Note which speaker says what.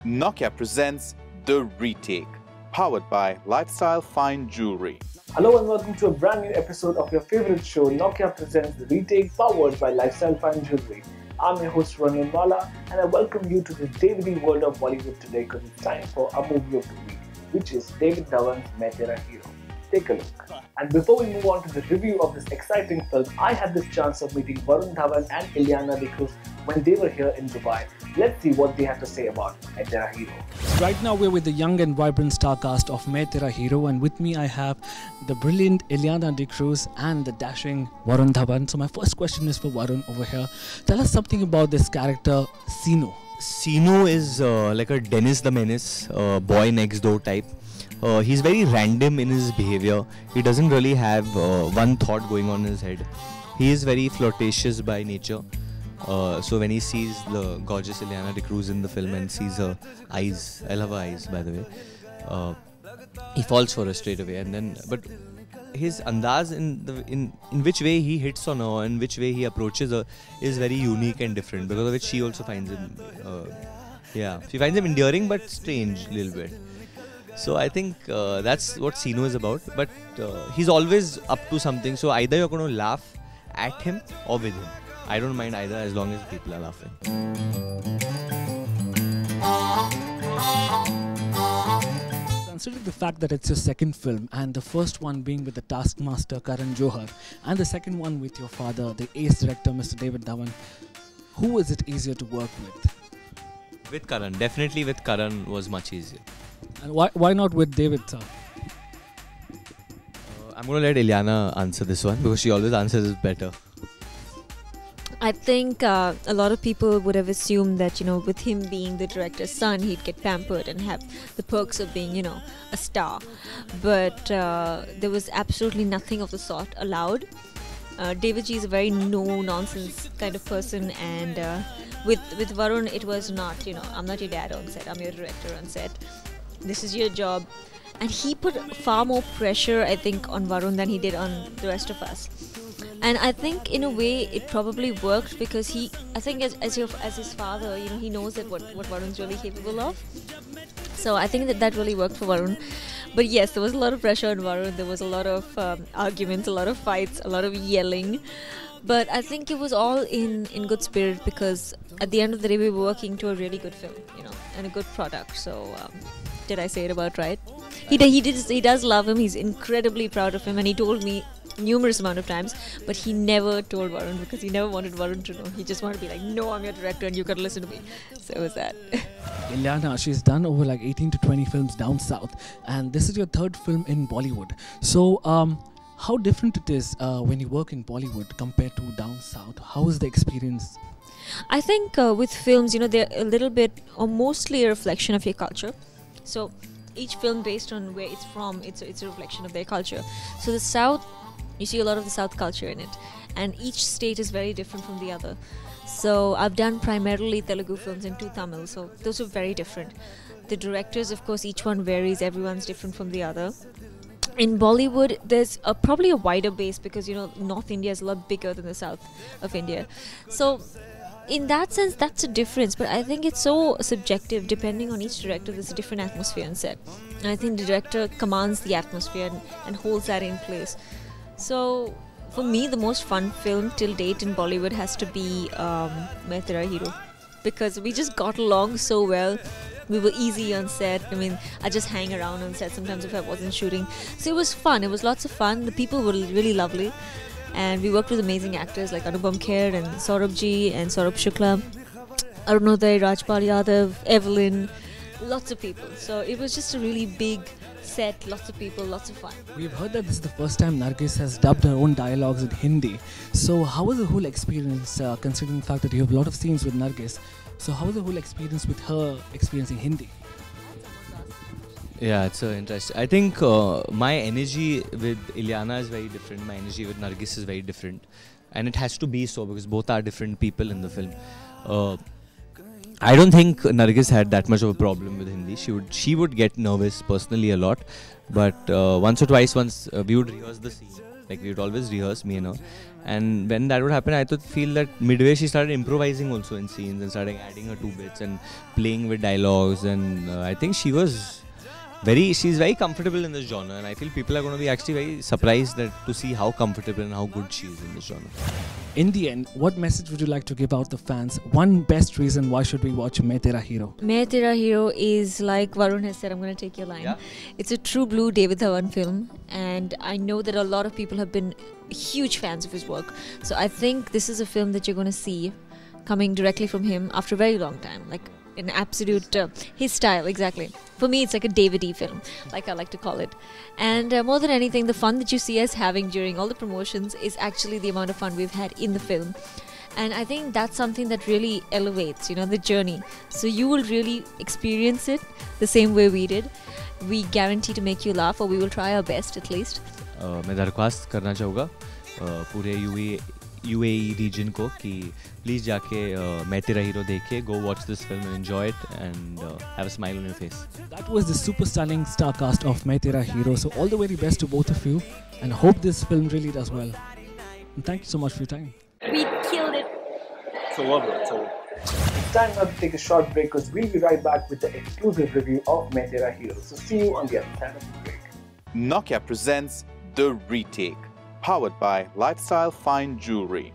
Speaker 1: Nokia presents The Retake, powered by Lifestyle Fine Jewelry.
Speaker 2: Hello and welcome to a brand new episode of your favorite show, Nokia presents The Retake, powered by Lifestyle Fine Jewelry. I'm your host Varun Dhawan and I welcome you to the DVD world of Bollywood today because it's time for our movie of the week, which is David Dhawan's Tera Hero. Take a look. And before we move on to the review of this exciting film, I had this chance of meeting Varun Dhawan and Ileana Dcruz when they were here in Dubai. Let's see what they have to say about Tera Hero.
Speaker 3: Right now we're with the young and vibrant star cast of Tera Hero, and with me I have the brilliant Ileana Dcruz and the dashing Varun Dhawan. So my first question is for Varun over here. Tell us something about this character, Sinu.
Speaker 4: Sinu is like a Dennis the Menace, boy next door type. He's very random in his behavior. He doesn't really have one thought going on in his head. He is very flirtatious by nature. So when he sees the gorgeous Ileana Dcruz in the film and sees her eyes, I love her eyes by the way, he falls for her straight away. And then, but his andaz in which way he hits on her, in which way he approaches her, is very unique and different. Because of which she also finds him, she finds him endearing but strange a little bit. So I think that's what Sinu is about. But he's always up to something. So either you're going to laugh at him or with him. I don't mind either as long as people are laughing.
Speaker 3: Considering the fact that it's your second film and the first one being with the taskmaster Karan Johar and the second one with your father, the ace director Mr. David Dhawan, who is it easier to work with?
Speaker 4: With Karan, definitely with Karan was much easier.
Speaker 3: And why not with David, sir?
Speaker 4: I'm going to let Ileana answer this one because she always answers it better.
Speaker 5: I think a lot of people would have assumed that, with him being the director's son, he'd get pampered and have the perks of being, a star. But there was absolutely nothing of the sort allowed. David G is a very no-nonsense kind of person, and with Varun, it was not, I'm not your dad on set, I'm your director on set. This is your job. And he put far more pressure, I think, on Varun than he did on the rest of us. And I think in a way it probably worked because I think as his father, he knows that what Varun's really capable of. So I think that really worked for Varun. But yes, there was a lot of pressure on Varun. There was a lot of arguments, a lot of fights, a lot of yelling. But I think it was all in good spirit because at the end of the day we were working to a really good film, and a good product. So did I say it about right? He does love him. He's incredibly proud of him, and he told me numerous amount of times, but he never told Varun because he never wanted Varun to know. He just wanted to be like, no, I'm your director and you gotta listen to me. So it was that.
Speaker 3: Ileana, she's done over like 18 to 20 films down south, and this is your third film in Bollywood. So how different it is when you work in Bollywood compared to down south? How is the experience?
Speaker 5: I think with films, they're a little bit or mostly a reflection of your culture. So each film, based on where it's from, it's a reflection of their culture. So the south, you see a lot of the South culture in it, and each state is very different from the other. So I've done primarily Telugu films and 2 Tamil, so those are very different. The directors, of course, each one varies, everyone's different from the other. In Bollywood, there's probably a wider base because, North India is a lot bigger than the South of India. So in that sense, that's a difference, but I think it's so subjective. Depending on each director, there's a different atmosphere on set. And I think the director commands the atmosphere and holds that in place. So, for me, the most fun film till date in Bollywood has to be Tera Hero, because we just got along so well. We were easy on set. I mean, I just hang around on set sometimes if I wasn't shooting. So it was fun. It was lots of fun. The people were really lovely. And we worked with amazing actors like Anupam Kher and Saurabh Ji and Saurabh Shukla, Arunoday, Rajpal Yadav, Evelyn, lots of people. So it was just a really big set, lots of people, lots of fun.
Speaker 3: We've heard that this is the first time Nargis has dubbed her own dialogues in Hindi. So how was the whole experience, considering the fact that you have a lot of scenes with Nargis? So how was the whole experience with her experiencing Hindi?
Speaker 4: Yeah, it's interesting. I think my energy with Ileana is very different. My energy with Nargis is very different. And it has to be so because both are different people in the film. I don't think Nargis had that much of a problem with Hindi. She would get nervous personally a lot, but once or twice, we would rehearse the scene. Like we would always rehearse, me and her. And when that would happen, I would feel that midway she started improvising also in scenes and started adding her 2 bits and playing with dialogues. And I think she's very comfortable in this genre, and I feel people are going to be actually very surprised to see how comfortable and how good she is in this genre.
Speaker 3: In the end, what message would you like to give out the fans? One best reason why should we watch Main Tera Hero?
Speaker 5: Main Tera Hero is, like Varun has said, I'm going to take your line.
Speaker 4: Yeah.
Speaker 5: It's a true blue David Dhawan film, and I know that a lot of people have been huge fans of his work. So I think this is a film that you're going to see coming directly from him after a very long time. Like an absolute, his style, exactly. For me, it's like a David-y film, like I like to call it. And more than anything, the fun that you see us having during all the promotions is actually the amount of fun we've had in the film. And I think that's something that really elevates, the journey. So you will really experience it the same way we did. We guarantee to make you laugh, or we will try our best at least.
Speaker 4: मैं दरख्वास्त करना चाहूँगा पूरे UAE region को कि please जाके मैं तेरा हीरो देखिए, go watch this film and enjoy it and have a smile on your face.
Speaker 3: That was the super stunning star cast of Main Tera Hero. So all the very best to both of you, and hope this film really does well. And thank you so much for your time.
Speaker 5: We killed it.
Speaker 2: It's time now to take a short break because we'll be right back with the exclusive review of Main Tera Hero. So see you on the other side of the break.
Speaker 1: Nokia presents The Retake, powered by Lifestyle Fine Jewelry.